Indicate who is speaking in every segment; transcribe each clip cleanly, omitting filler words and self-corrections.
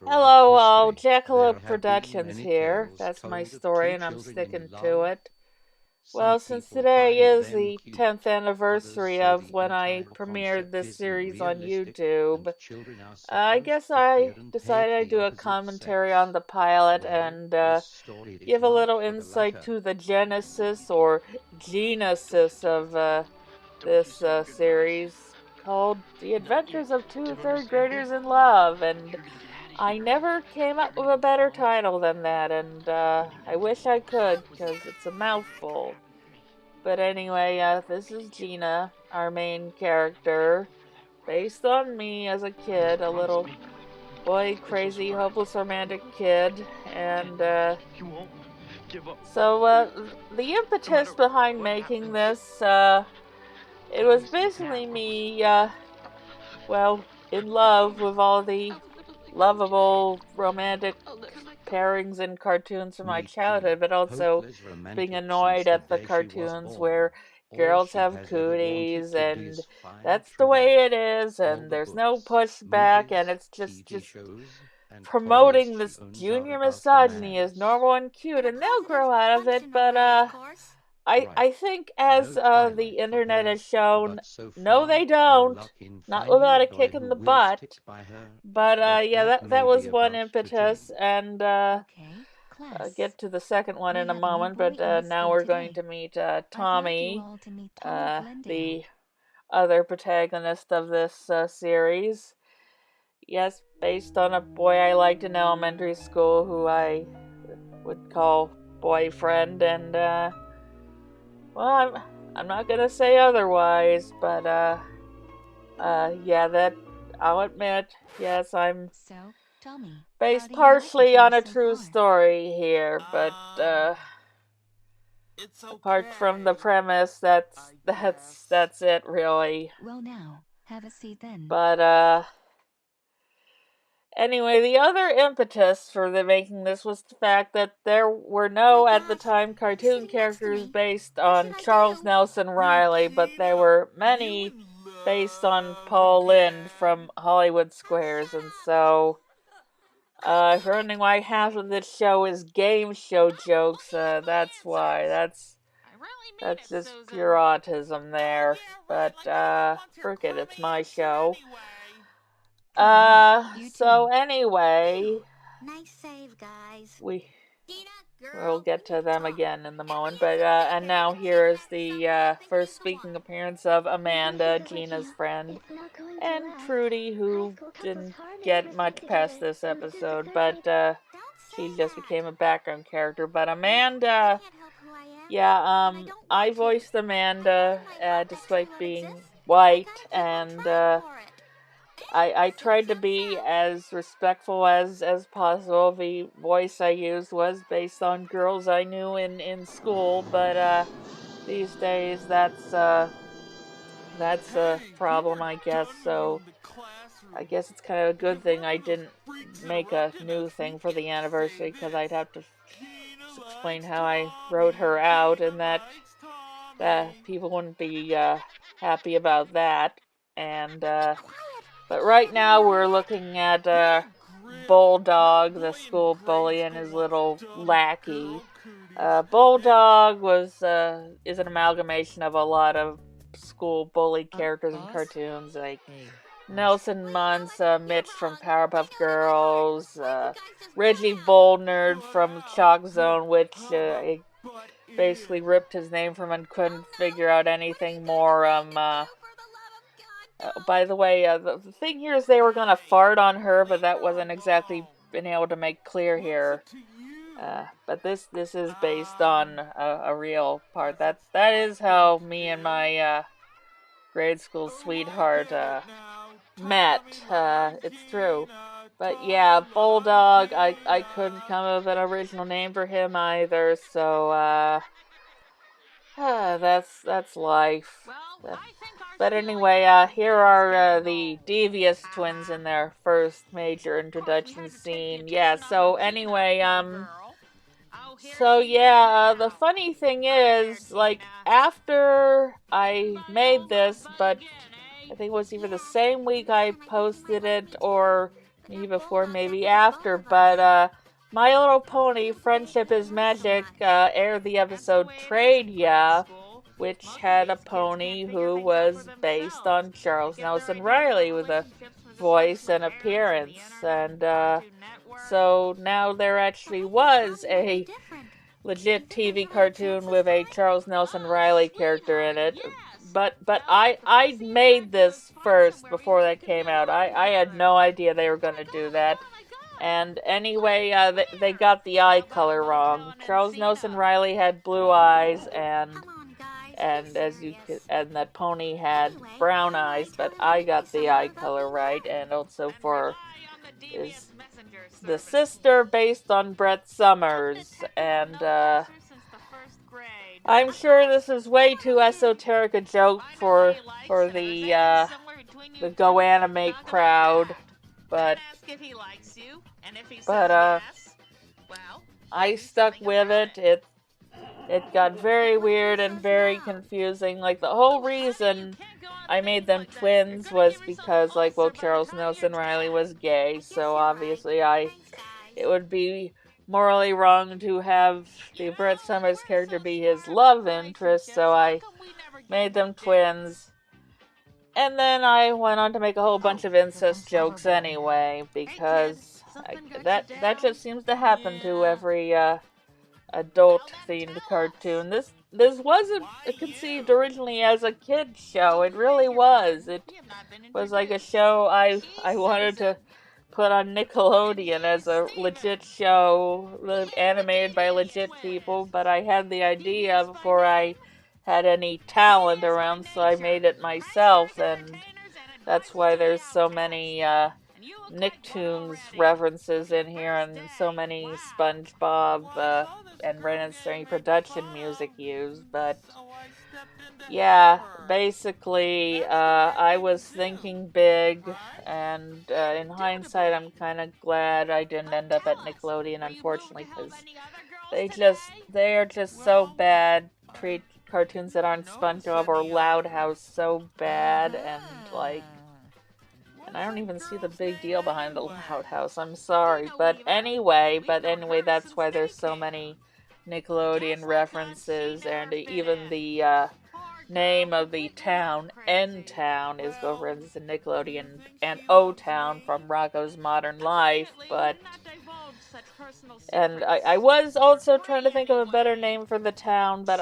Speaker 1: Hello, all. Jackalope Productions here. That's my story, and I'm sticking to it. Well, since today is the 10th anniversary of when I premiered this series on YouTube, I guess I decided I'd do a commentary on the pilot and give a little insight to the genesis or genesis of this series called The Adventures of Two Third Graders in Love. And I never came up with a better title than that, and I wish I could, because it's a mouthful. But anyway, this is Gina, our main character, based on me as a kid, a little boy, crazy, hopeless romantic kid, and the impetus behind making this, it was basically me, well, in love with all the lovable romantic pairings in cartoons from my childhood, but also being annoyed at the cartoons where girls have cooties and that's the way it is and there's no pushback and it's just promoting this junior misogyny as normal and cute and they'll grow out of it, but I think as the internet has shown, no they don't. Not without a kick in the butt. But yeah, that was one impetus, and I'll get to the second one in a moment. But now we're going to meet Tommy, the other protagonist of this series. Yes, based on a boy I liked in elementary school who I would call boyfriend, and well, I'm not gonna say otherwise, but yeah, that I'll admit, yes, I'm based partially on a true story here, but apart from the premise, that's it really.
Speaker 2: Well, now, have a seat then.
Speaker 1: But anyway, the other impetus for the making this was the fact that there were no, at the time, cartoon characters based on Charles Nelson Riley, but there were many based on Paul Lynde from Hollywood Squares, and so if you're wondering why half of this show is game show jokes, that's why. That's just pure autism there. But frick it, it's my show. So anyway,
Speaker 3: Nice save, guys.
Speaker 1: we'll get to them again in the moment. But and now here is the first speaking appearance of Amanda, Gina's friend, and Trudy, who didn't get much past this episode, but she just became a background character. But Amanda, yeah, I voiced Amanda despite being white, and I tried to be as respectful as possible. The voice I used was based on girls I knew in school, but these days that's a problem, I guess. So I guess it's kind of a good thing I didn't make a new thing for the anniversary, because I'd have to explain how I wrote her out, and that people wouldn't be happy about that. And but right now we're looking at Bulldog, the school bully, and his little lackey. Bulldog is an amalgamation of a lot of school bully characters in cartoons, like Nelson Muntz, Mitch from Powerpuff Girls, Reggie Boldnerd from Chalk Zone, which basically ripped his name from and couldn't figure out anything more. By the way, the thing here is they were gonna fart on her, but that wasn't exactly been able to make clear here. But this is based on a real part. That is how me and my grade school sweetheart met. It's true. But yeah, Bulldog, I couldn't come up with an original name for him either, so that's life. But anyway, here are the Devious twins in their first major introduction scene. Yeah, so anyway, the funny thing is, like, after I made this, but I think it was either the same week I posted it or maybe before, maybe after, but My Little Pony: Friendship is Magic aired the episode Trade Ya, which had a pony who was based on Charles Nelson Riley with a voice and appearance, and so now there actually was a legit TV cartoon with a Charles Nelson Riley character in it. But I made this first before that came out. I had no idea they were going to do that. And anyway, they got the eye color wrong. Charles Nelson Riley had blue eyes, and that pony had brown eyes, but I got the eye color right, and also for is the sister based on Brett Summers, and I'm sure this is way too esoteric a joke for the Go Animate crowd, but I stuck with it. It got very weird and very confusing. Like, the whole reason I made them twins was because, like, well, Charles Nelson Riley was gay, so obviously it would be morally wrong to have the Brett Summers character be his love interest, so I made them twins. And then I went on to make a whole bunch of incest jokes anyway, because that just seems to happen to every adult-themed cartoon. This wasn't conceived originally as a kid's show. It really was. It was like a show I wanted to put on Nickelodeon as a legit show, animated by legit people, but I had the idea before I had any talent around, so I made it myself, and that's why there's so many Nicktoons references in here, and so many SpongeBob and Ren and Stimpy production music used. But yeah, basically, I was thinking big, and in hindsight, I'm kind of glad I didn't end up at Nickelodeon, unfortunately, because they are just so bad. Treat cartoons that aren't SpongeBob or Loud House so bad, and I don't even see the big deal behind the Loud House. I'm sorry, but anyway, that's why there's so many Nickelodeon references, and even the name of the town, N-Town, is the reference to Nickelodeon, and O-Town from Rocko's Modern Life, and I was also trying to think of a better name for the town, but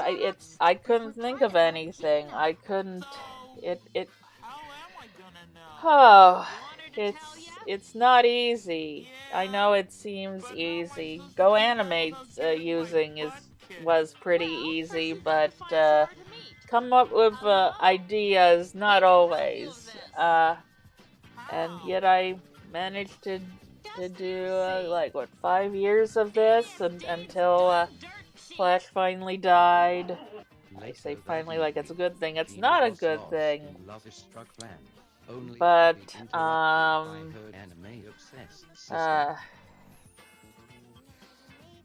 Speaker 1: I couldn't think of anything. I couldn't. Oh, it's not easy. I know it seems easy. Go Animate's using was pretty easy, but come up with ideas, not always. And yet I managed to do 5 years of this until Flash finally died. I say finally like it's a good thing. It's not a good thing. But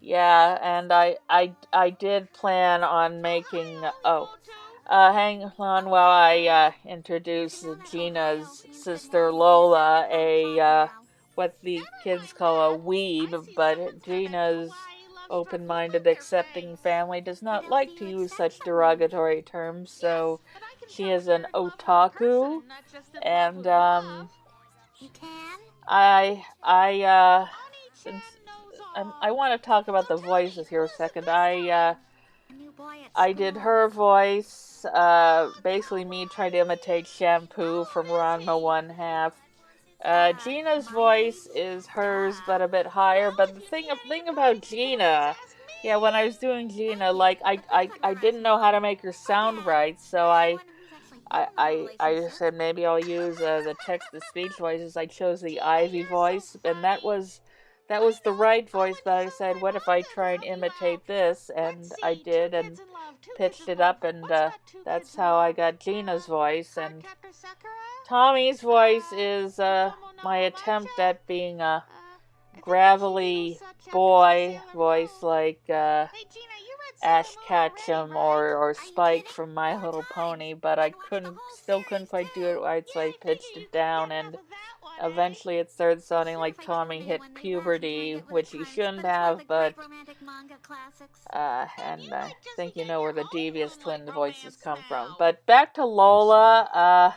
Speaker 1: yeah, and I did plan on making hang on while I introduce Gina's sister Lola, a what the kids call a weeb, but Gina's open-minded, accepting family does not like to use such derogatory terms, so she is an otaku, and since I want to talk about the voices here a second. I did her voice, basically me trying to imitate Shampoo from Ranma One Half. Gina's voice is hers, but a bit higher. But the thing about Gina, yeah, when I was doing Gina, like I didn't know how to make her sound right, so I said maybe I'll use the text-to-speech voices. I chose the Ivy voice, and that was the right voice. But I said, what if I try and imitate this? And I did, and pitched it up, and that's how I got Gina's voice. And Tommy's voice is my attempt at being a gravelly boy voice, like Ash Ketchum or Spike from My Little Pony, but I still couldn't quite do it right, so I pitched it down, and eventually it started sounding like Tommy hit puberty, which he shouldn't have, but and I think you know where the devious twin voices come from. But back to Lola,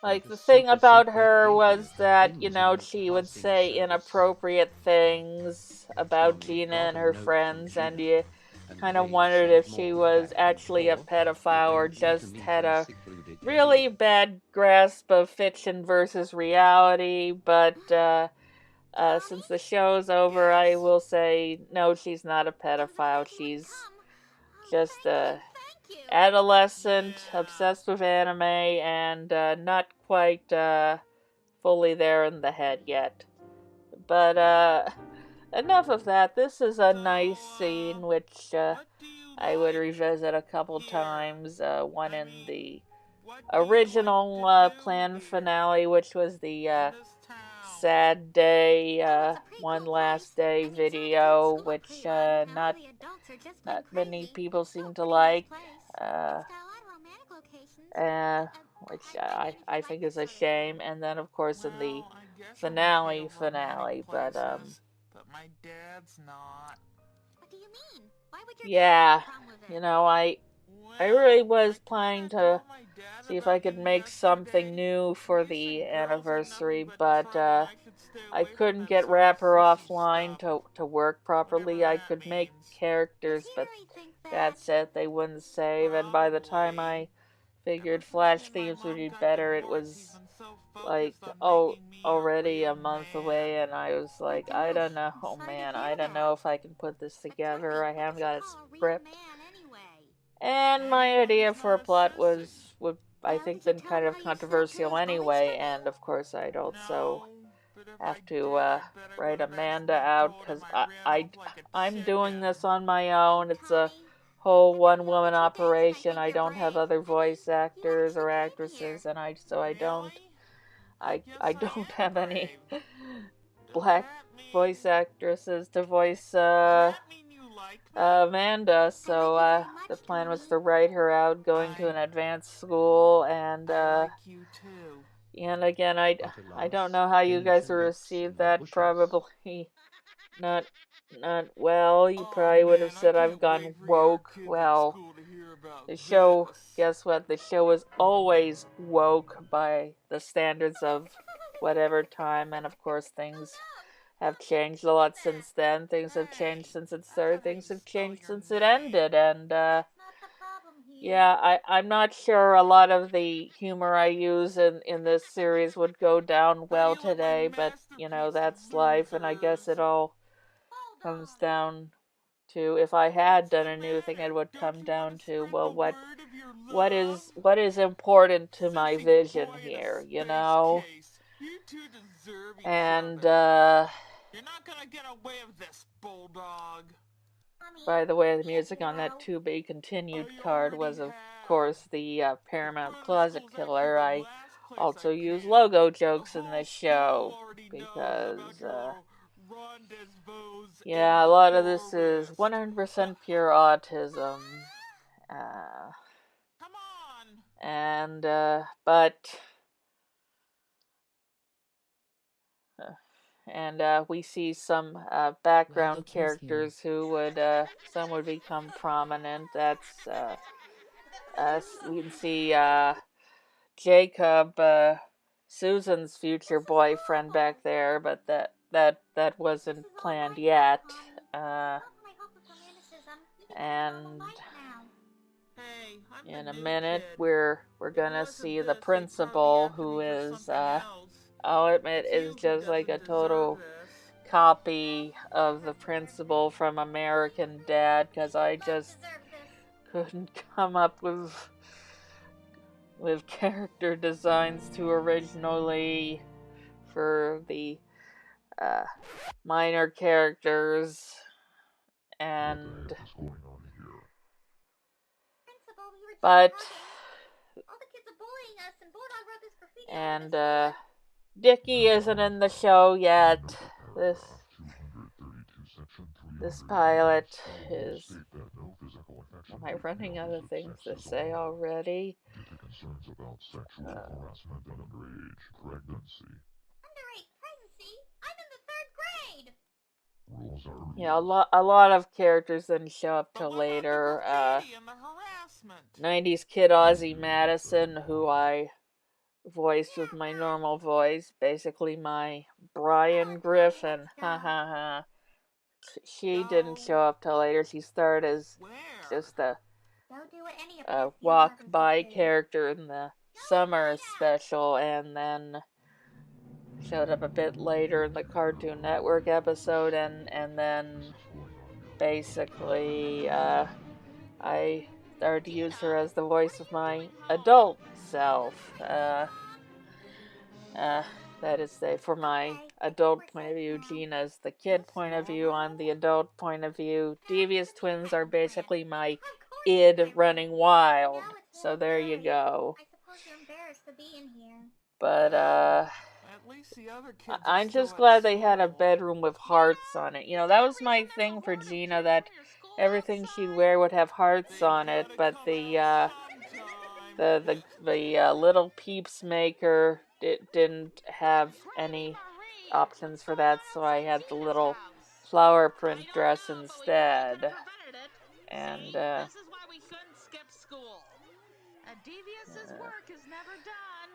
Speaker 1: like the thing about her was that, she would say inappropriate things about Gina and her friends, and you kind of wondered if she was actually a pedophile or just had a really bad grasp of fiction versus reality. But since the show's over, I will say no, she's not a pedophile. She's just a adolescent obsessed with anime and not quite fully there in the head yet. But enough of that. This is a nice scene which I would revisit a couple times. One in the original planned finale, which was the sad day, one last day video, which not many people seem to like. Uh, uh, which I think is a shame. And then, of course, in the finale, but
Speaker 4: But my dad's not.
Speaker 3: What do you mean? Why would your
Speaker 1: yeah,
Speaker 3: dad have a problem with it?
Speaker 1: I really was planning to
Speaker 4: My dad
Speaker 1: see if I could make something new for
Speaker 4: He
Speaker 1: the
Speaker 4: said girls are
Speaker 1: anniversary,
Speaker 4: nothing
Speaker 1: but
Speaker 4: trouble and I should stay
Speaker 1: I
Speaker 4: away from
Speaker 1: couldn't
Speaker 4: that
Speaker 1: get
Speaker 4: sort of
Speaker 1: Rapper
Speaker 4: fishy
Speaker 1: offline
Speaker 4: stuff.
Speaker 1: to work properly.
Speaker 4: Whatever
Speaker 1: I
Speaker 4: that
Speaker 1: could make
Speaker 4: means.
Speaker 1: characters,
Speaker 3: Does he
Speaker 1: but
Speaker 3: really think that?
Speaker 1: that's it. They wouldn't save, and by the time
Speaker 4: Probably.
Speaker 1: I figured
Speaker 4: Ever since
Speaker 1: Flash
Speaker 4: me and my
Speaker 1: themes would
Speaker 4: mom
Speaker 1: be
Speaker 4: got
Speaker 1: better, it
Speaker 4: divorced, he's
Speaker 1: was
Speaker 4: been so
Speaker 1: like,
Speaker 4: focused on
Speaker 1: oh,
Speaker 4: making me a
Speaker 1: already a
Speaker 4: real
Speaker 1: month
Speaker 4: man.
Speaker 1: away, and I was like, I don't know,
Speaker 3: I'm
Speaker 1: oh
Speaker 3: sorry to
Speaker 1: man,
Speaker 3: hear
Speaker 1: I don't
Speaker 3: that.
Speaker 1: know if I can put this
Speaker 3: But
Speaker 1: together. I
Speaker 3: Tony, what
Speaker 1: haven't
Speaker 3: would you
Speaker 1: got a
Speaker 3: call a real
Speaker 1: script.
Speaker 3: man anyway?
Speaker 1: And my idea
Speaker 4: Everyone's
Speaker 1: for a
Speaker 4: not a
Speaker 1: plot
Speaker 4: sissy.
Speaker 1: would I
Speaker 3: Well,
Speaker 1: think
Speaker 3: did you
Speaker 1: been
Speaker 3: tell
Speaker 1: kind
Speaker 3: him
Speaker 1: of
Speaker 3: how you snuck
Speaker 1: controversial
Speaker 3: Drew's voice
Speaker 1: anyway,
Speaker 3: from
Speaker 1: and
Speaker 3: you?
Speaker 1: of course I'd also
Speaker 4: No, but if
Speaker 1: have
Speaker 4: I
Speaker 1: to
Speaker 4: did, I bet I would
Speaker 1: write
Speaker 4: have
Speaker 1: Amanda
Speaker 4: accidentally
Speaker 1: out
Speaker 4: told him
Speaker 1: because
Speaker 4: I ran off like a
Speaker 1: I'm doing
Speaker 4: chicken.
Speaker 1: this on my own. It's a
Speaker 3: Tony,
Speaker 1: whole
Speaker 3: I love you all
Speaker 1: one-woman
Speaker 3: that you did, and I
Speaker 1: operation.
Speaker 3: think
Speaker 1: I
Speaker 3: you're
Speaker 1: don't have
Speaker 3: brave.
Speaker 1: other
Speaker 3: I mean,
Speaker 1: voice
Speaker 3: you
Speaker 1: actors or
Speaker 3: actually came here.
Speaker 1: actresses, and I don't
Speaker 4: Really? I guess
Speaker 1: I
Speaker 4: I
Speaker 1: don't
Speaker 4: am
Speaker 1: have any
Speaker 4: brave. Does
Speaker 1: black
Speaker 4: that
Speaker 1: voice
Speaker 4: mean...
Speaker 1: actresses to voice
Speaker 4: Does that mean you like me?
Speaker 1: Amanda,
Speaker 3: I like
Speaker 1: so
Speaker 3: you very
Speaker 1: the
Speaker 3: much,
Speaker 1: plan was
Speaker 3: Tony.
Speaker 1: to write her out going to
Speaker 4: I...
Speaker 1: an advanced school, and
Speaker 4: I like you too.
Speaker 1: again, I don't know how you guys will receive that. Probably not well. You
Speaker 4: Oh
Speaker 1: probably would have
Speaker 4: man, I
Speaker 1: said I've
Speaker 4: can't
Speaker 1: gone
Speaker 4: wait for your
Speaker 1: woke.
Speaker 4: kids at
Speaker 1: Well,
Speaker 4: school to hear about
Speaker 1: the show,
Speaker 4: this.
Speaker 1: guess what? The show is always woke by the standards of whatever time, and of course things have changed a lot since then. Things have changed since it started. Things have changed since it ended, and
Speaker 3: That's not the problem here.
Speaker 1: yeah, I'm not sure a lot of the humor I use in this series would go down well today, but that's life, and I guess it all
Speaker 3: Hold
Speaker 1: comes
Speaker 3: on.
Speaker 1: down to, if I had
Speaker 4: What's
Speaker 1: done
Speaker 4: the
Speaker 1: a new thing, it
Speaker 4: matter?
Speaker 1: would
Speaker 4: Don't
Speaker 1: come
Speaker 4: you want
Speaker 1: down
Speaker 4: to
Speaker 1: to,
Speaker 4: scream
Speaker 1: well,
Speaker 4: a word of your
Speaker 1: what is important to my
Speaker 4: Silly
Speaker 1: vision
Speaker 4: boy in a
Speaker 1: here,
Speaker 4: space case. You two deserve each
Speaker 1: And
Speaker 4: other. You're not gonna get away with this, Bulldog.
Speaker 3: Mommy,
Speaker 1: by the way, the
Speaker 3: can't
Speaker 1: music
Speaker 3: you
Speaker 1: on that
Speaker 3: know?
Speaker 1: to be continued
Speaker 4: I
Speaker 1: card
Speaker 4: already
Speaker 1: was, of
Speaker 4: have.
Speaker 1: course, the Paramount
Speaker 4: The front of the
Speaker 1: Closet
Speaker 4: school's actually
Speaker 1: Killer.
Speaker 4: the
Speaker 1: I
Speaker 4: last place I
Speaker 1: also use
Speaker 4: pin.
Speaker 1: logo
Speaker 4: The
Speaker 1: jokes in
Speaker 4: whole
Speaker 1: this
Speaker 4: school
Speaker 1: show
Speaker 4: already knows about
Speaker 1: because,
Speaker 4: your little rendezvous in
Speaker 1: yeah, a
Speaker 4: the
Speaker 1: lot of this is
Speaker 4: forest.
Speaker 1: 100% pure autism. Uh,
Speaker 4: Come on!
Speaker 1: and, but, and we see some background characters who would, some would become prominent. That's, we can see Jacob, Susan's future boyfriend back there, but that wasn't planned yet. And
Speaker 4: Hey, I'm
Speaker 1: in
Speaker 4: the
Speaker 1: a
Speaker 4: new
Speaker 1: minute,
Speaker 4: kid.
Speaker 1: we're
Speaker 4: If it
Speaker 1: gonna
Speaker 4: wasn't
Speaker 1: see the
Speaker 4: this, they'd probably
Speaker 1: principal,
Speaker 4: ask me
Speaker 1: who
Speaker 4: for
Speaker 1: is,
Speaker 4: something else.
Speaker 1: I'll admit,
Speaker 4: It's
Speaker 1: is
Speaker 4: you who
Speaker 1: just like a
Speaker 4: doesn't deserve
Speaker 1: total
Speaker 4: this.
Speaker 1: copy of the principal from American Dad, because I just couldn't come up with character designs too originally for the uh, minor characters, and but and Dickie isn't in the show yet. This pilot is. Am I running out of things to say already?
Speaker 3: underage pregnancy. I'm in the 3rd grade.
Speaker 1: Yeah, a lot of characters didn't show up
Speaker 4: But
Speaker 1: till
Speaker 4: what about the
Speaker 1: later.
Speaker 4: graffiti and the harassment?
Speaker 1: 90s kid Ozzy Madison, who I voiced with my normal voice, basically my Brian Griffin. Ha ha ha. She didn't show up till later. She starred as
Speaker 4: Where?
Speaker 1: just a
Speaker 3: Don't do what any of us
Speaker 1: walk
Speaker 3: young
Speaker 1: by
Speaker 3: lovers do.
Speaker 1: character in the summer special, and then showed up a bit later in the Cartoon Network episode, and then basically I started to use her as the voice of my adult self. Uh, that is, say, for my adult point of view, Gina's the kid point of view. On the adult point of view, Devious Twins are basically my id running wild. So there you go.
Speaker 3: I suppose you're embarrassed to be in here.
Speaker 1: But
Speaker 4: At least the other kids are
Speaker 1: I'm
Speaker 4: still
Speaker 1: just
Speaker 4: at
Speaker 1: glad they had a
Speaker 4: school.
Speaker 1: bedroom with hearts on it. You know, that was my thing for Gina, that everything she'd wear would have hearts
Speaker 4: They
Speaker 1: on it,
Speaker 4: gotta
Speaker 1: but
Speaker 4: come
Speaker 1: the
Speaker 4: out sometime.
Speaker 1: little Peeps maker didn't have any options for that, so I had the little flower print dress instead. And
Speaker 5: this is why we couldn't skip school. Devious's work is never done.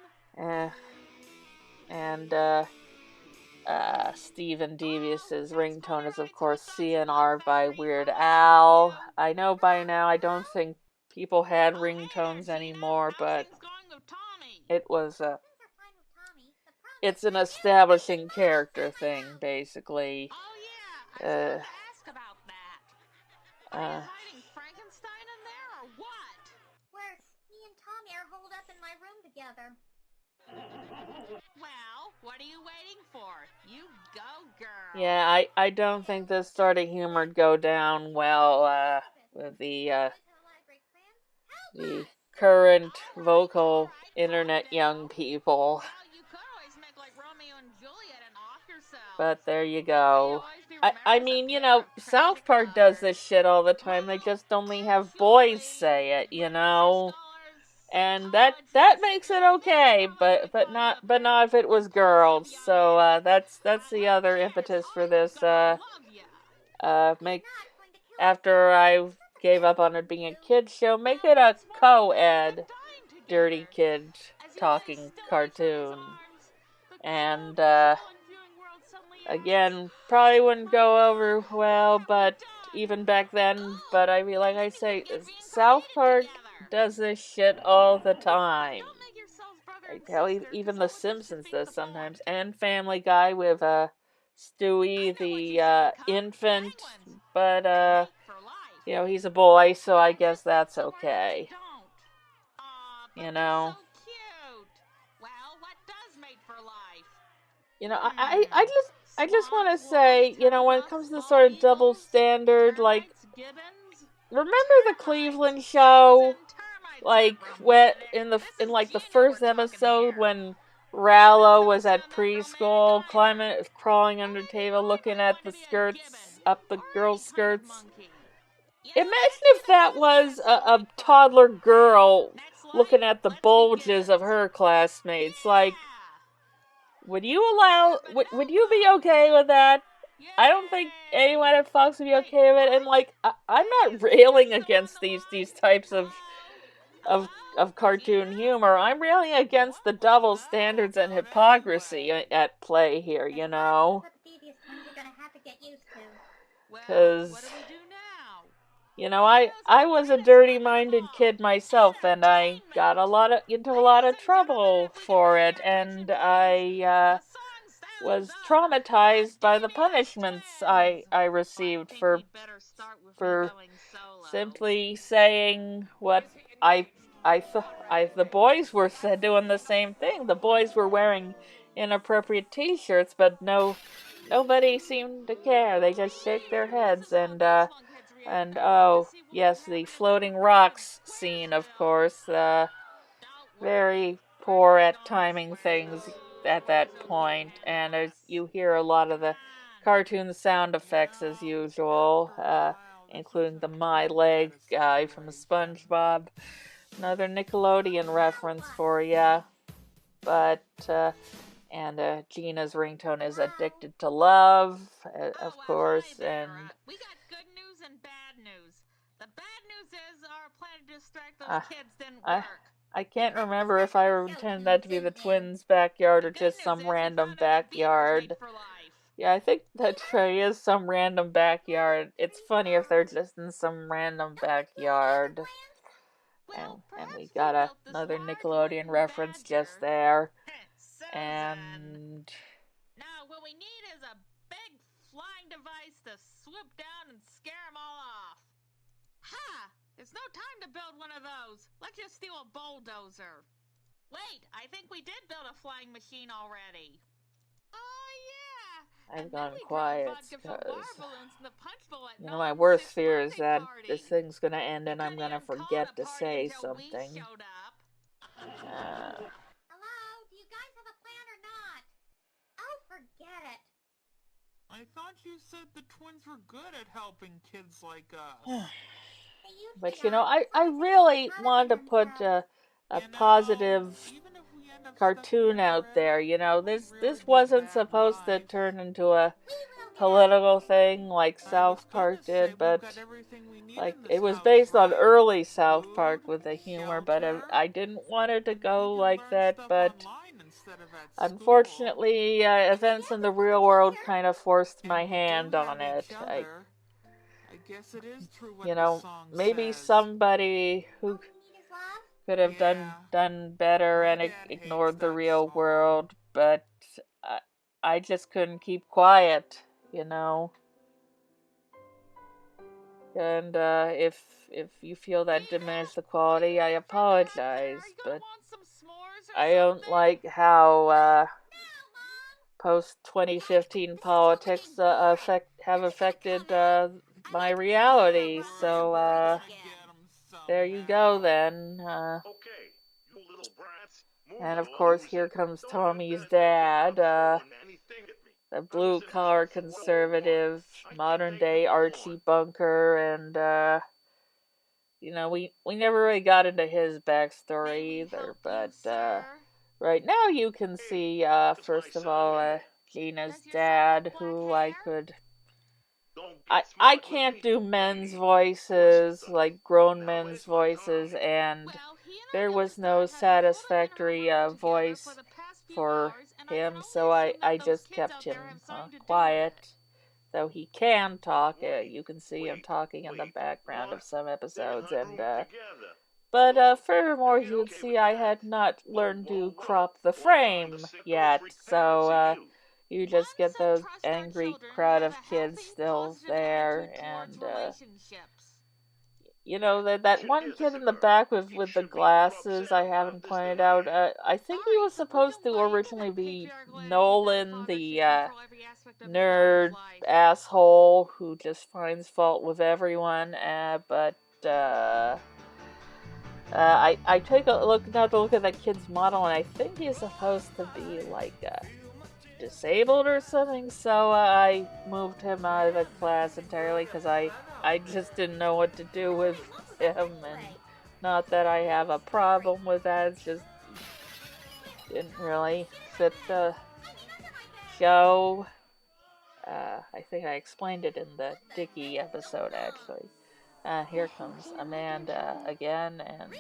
Speaker 1: Steven Devious's ringtone is, of course, CNR by Weird Al. I know by now I don't think people had ringtones anymore, but it was it's an establishing character thing, basically.
Speaker 5: Oh yeah, I forgot to ask about that. Are you hiding Frankenstein in there or what?
Speaker 3: Worse, me and Tommy are holed up in my room together.
Speaker 5: Well, what are you waiting for? You go, girl.
Speaker 1: Yeah, I don't think this sort of humor would go down well with the current vocal internet young people.
Speaker 5: Well, you could always make like Romeo and Juliet and off yourself.
Speaker 1: But there you go. I mean, you know, South Park does this shit all the time. They just only have boys say it, you know. And that makes it okay, but not if it was girls. So that's the other impetus for this make after I gave up on it being a kids show, make it a co-ed dirty kid talking cartoon. And again, probably wouldn't go over well, but even back then, but I mean, like I say, South Park does this shit all the time. Hell, even The Simpsons does sometimes, and Family Guy with Stewie the infant, but you know, he's a boy, so I guess that's okay. You know. You know, I just want to say, you know, when it comes to this sort of double standard, like, remember the Cleveland show? Like, in like the first episode when Rallo was at preschool, crawling under the table, looking at the skirts, up the girls' skirts. Imagine if that was a toddler girl looking at the bulges of her classmates. Like, would you you be okay with that? I don't think anyone at Fox would be okay with it. And like, I'm not railing against these types of cartoon humor. I'm railing against the double standards and hypocrisy at play here, you know. Because, you know, I was a dirty-minded kid myself, and I got into a lot of trouble for it, and I was traumatized by the punishments I received for simply saying what the boys were doing the same thing. The boys were wearing inappropriate T-shirts, but nobody seemed to care. They just shake their heads and oh yes, the floating rocks scene, of course. Very poor at timing things at that point, and you hear a lot of the cartoon sound effects as usual, including the My Leg guy from SpongeBob. Another Nickelodeon reference for ya. But And Gina's ringtone is Addicted to Love, of course, and...
Speaker 5: We got good news and bad news. The bad news is our plan to distract
Speaker 1: Uh,
Speaker 5: those kids didn't work.
Speaker 1: I can't remember if I intended that to be the twins' backyard or just some random backyard. Yeah, I think that Trey is some random backyard. It's funny if they're just in some random backyard. And we got another Nickelodeon reference just there. And...
Speaker 5: Now, what we need is a big flying device to swoop down and scare them all off. Ha! There's no time to build one of those. Let's just steal a bulldozer. Wait, I think we did build a flying machine already. Oh, yeah.
Speaker 1: I've gone quiet because, you know, my worst fear is that this thing's gonna end and I'm gonna forget to say something.
Speaker 3: Hello? Do you guys have a plan or not? Oh, forget it.
Speaker 4: I thought you said the twins were good at helping kids like us.
Speaker 1: But, you know, I really wanted to put a positive cartoon out there. You know, this wasn't supposed to turn into a political thing like South Park did, but like it was based on early South Park with the humor, but I didn't want it to go like that. But unfortunately, events in the real world kind of forced my hand on it. I
Speaker 4: guess it is true what
Speaker 1: you know,
Speaker 4: the song
Speaker 1: maybe
Speaker 4: says.
Speaker 1: somebody who could have done better and ignored the real world, but I just couldn't keep quiet, you know. And if you feel that diminished the quality, I apologize, but I don't like how post-2015 politics have affected my reality. So there you go then. And of course, here comes Tommy's dad, the blue-collar conservative, modern-day Archie Bunker, and you know, we never really got into his backstory either, but right now you can see, first of all, Gina's dad, who I can't do men's voices, like grown men's voices, and there was no satisfactory voice for him, so I just kept him quiet. Though he can talk, you can see him talking in the background of some episodes, and but furthermore, you would see I had not learned to crop the frame yet, so you just get the angry crowd of kids still there, and you know, that one kid in the back with the glasses I haven't pointed out, I think he was supposed to originally be Nolan, the nerd asshole who just finds fault with everyone, but I take another look at that kid's model, and I think he's supposed to be like disabled or something, so I moved him out of the class entirely because I just didn't know what to do with him, and not that I have a problem with that, it's just didn't really fit the show. I think I explained it in the Dickie episode, actually. Here comes Amanda again, and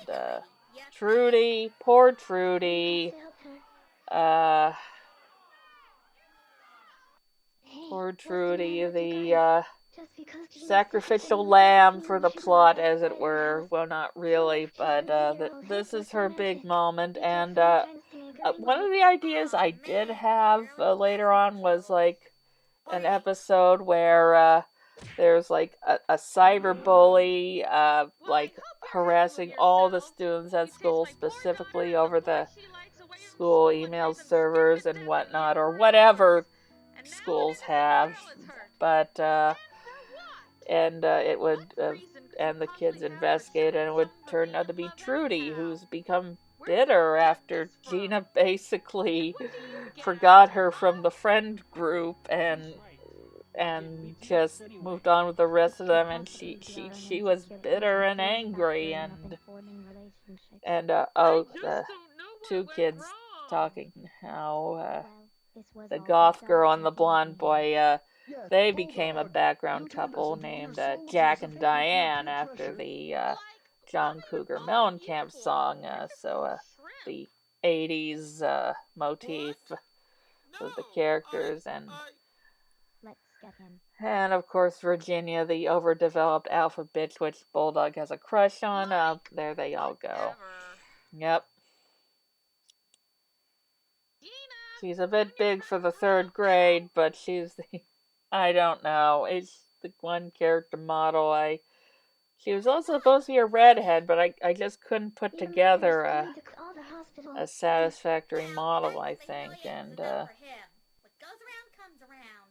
Speaker 1: Trudy, poor Trudy. Poor Trudy, the sacrificial lamb for the plot, as it were. Well, not really, but this is her big moment, and one of the ideas I did have later on was like an episode where there's like a cyber bully like harassing all the students at school, specifically over the school email servers and whatnot, or whatever schools have, but and it would and the kids investigate, and it would turn out to be Trudy, who's become bitter after Gina basically forgot her from the friend group and just moved on with the rest of them, and she was bitter and angry, and oh, the two kids talking now, the goth girl and the blonde boy, they became a background couple named Jack and Diane after the John Cougar Mellencamp song. So the 80s motif with the characters, and
Speaker 3: Let's get him.
Speaker 1: and of course Virginia, the overdeveloped alpha bitch, which Bulldog has a crush on. There they all go. Yep. She's a bit big for the third grade, but she's the, I don't know, it's the one character model. She was also supposed to be a redhead, but I just couldn't put together a satisfactory model, I think. And
Speaker 3: What goes around comes around.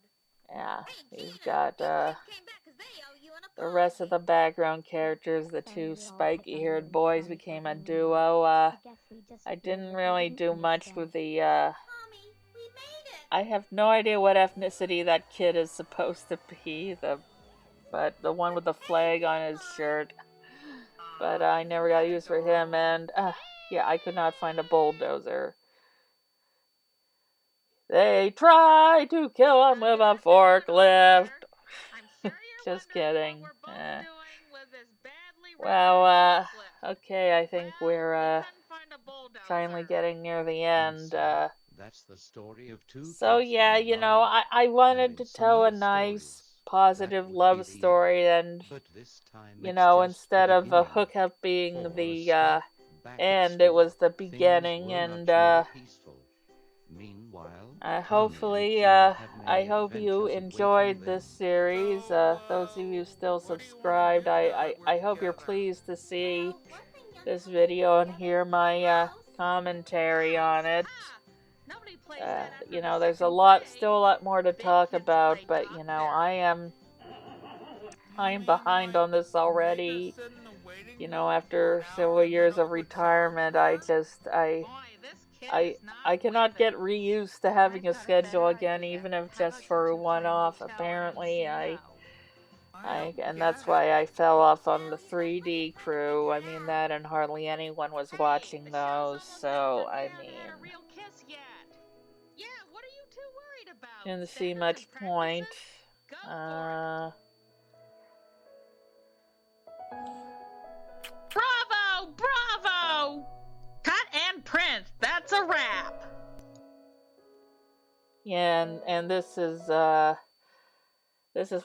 Speaker 1: yeah,
Speaker 3: Hey,
Speaker 1: he's
Speaker 3: Gina,
Speaker 1: got
Speaker 3: these guys came back 'cause they owe you an
Speaker 1: the rest of the
Speaker 3: apology.
Speaker 1: background characters, the two spiky-haired boys became a duo. I didn't really do much with the
Speaker 3: Mommy, we made it.
Speaker 1: I have no idea what ethnicity that kid is supposed to be, but the one with the flag on his shirt. But I never got used for him, and yeah, I could not find a bulldozer. They try to kill him with a forklift. Just kidding. Well, okay, I think we're finally getting near the end.
Speaker 6: That's the story of two
Speaker 1: So
Speaker 6: kids
Speaker 1: yeah,
Speaker 6: in
Speaker 1: you know,
Speaker 6: love,
Speaker 1: I wanted
Speaker 6: and
Speaker 1: to
Speaker 6: in some
Speaker 1: tell a
Speaker 6: other
Speaker 1: nice,
Speaker 6: stories,
Speaker 1: positive
Speaker 6: that would
Speaker 1: love
Speaker 6: be the
Speaker 1: story,
Speaker 6: end.
Speaker 1: and
Speaker 6: But this time
Speaker 1: you
Speaker 6: it's
Speaker 1: know,
Speaker 6: just the
Speaker 1: instead of a
Speaker 6: beginning.
Speaker 1: hookup being
Speaker 6: For
Speaker 1: the
Speaker 6: Scott, back at
Speaker 1: end, it was
Speaker 6: school,
Speaker 1: the
Speaker 6: things
Speaker 1: beginning,
Speaker 6: were
Speaker 1: and
Speaker 6: much more peaceful. Meanwhile, Tommy and
Speaker 1: hopefully,
Speaker 6: Tina have
Speaker 1: I
Speaker 6: many
Speaker 1: hope you
Speaker 6: adventures awaiting
Speaker 1: enjoyed
Speaker 6: them.
Speaker 1: this series. Those of you still
Speaker 4: what do you want to
Speaker 1: subscribed,
Speaker 4: do now that we're
Speaker 1: I hope you're
Speaker 4: together?
Speaker 1: pleased to see
Speaker 3: Well, one thing young
Speaker 1: this
Speaker 3: couples
Speaker 1: video and
Speaker 3: together
Speaker 1: hear
Speaker 3: is
Speaker 1: my
Speaker 3: house.
Speaker 1: commentary on it.
Speaker 5: Nobody plays that after
Speaker 1: You
Speaker 5: the
Speaker 1: know, there's
Speaker 5: second
Speaker 1: still a
Speaker 5: grade.
Speaker 1: lot more to
Speaker 5: Big
Speaker 1: talk
Speaker 5: kids
Speaker 1: about,
Speaker 5: play
Speaker 1: but you know,
Speaker 5: doctor.
Speaker 1: I am behind on this already.
Speaker 4: Sit in the waiting
Speaker 1: You know,
Speaker 4: room for
Speaker 1: after
Speaker 4: an
Speaker 1: several
Speaker 4: hour and
Speaker 1: years
Speaker 4: know
Speaker 1: of
Speaker 4: what songs
Speaker 1: retirement,
Speaker 4: work?
Speaker 5: Boy, this kid is not
Speaker 1: I cannot
Speaker 5: with
Speaker 1: get
Speaker 5: it.
Speaker 1: reused to having a
Speaker 5: I've got a
Speaker 1: schedule
Speaker 5: better
Speaker 1: again,
Speaker 5: idea.
Speaker 1: even if
Speaker 5: How
Speaker 1: just
Speaker 5: about you
Speaker 1: for a
Speaker 5: two play
Speaker 1: one-off.
Speaker 5: motel
Speaker 1: Apparently,
Speaker 5: MCO?
Speaker 4: I don't
Speaker 1: and
Speaker 4: get
Speaker 1: that's
Speaker 4: it.
Speaker 1: why I fell off on the
Speaker 3: Well, you might
Speaker 1: 3D
Speaker 3: want to
Speaker 1: crew. I
Speaker 3: figure it
Speaker 1: mean,
Speaker 3: out.
Speaker 1: that and hardly anyone was
Speaker 5: Hey,
Speaker 1: watching
Speaker 5: the show's
Speaker 1: those,
Speaker 5: almost
Speaker 1: so
Speaker 5: over.
Speaker 1: I
Speaker 5: We haven't
Speaker 1: mean,
Speaker 5: had a real kiss yet. Yeah, what are you two worried about?
Speaker 1: didn't see
Speaker 5: Standards
Speaker 1: much
Speaker 5: and
Speaker 1: point.
Speaker 5: practices? Go for it. Bravo! Bravo! Cut and print. That's a wrap.
Speaker 1: Yeah, and this is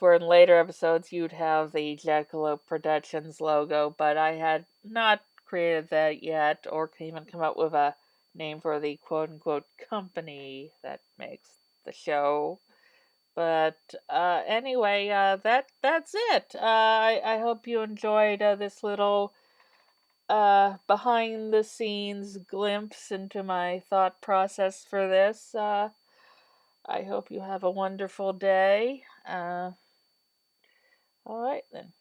Speaker 1: where in later episodes you'd have the Jackalope Productions logo, but I had not created that yet, or even come up with a name for the quote-unquote company that makes the show. But anyway, that's it. I hope you enjoyed this little behind the scenes glimpse into my thought process for this. I hope you have a wonderful day. All right then.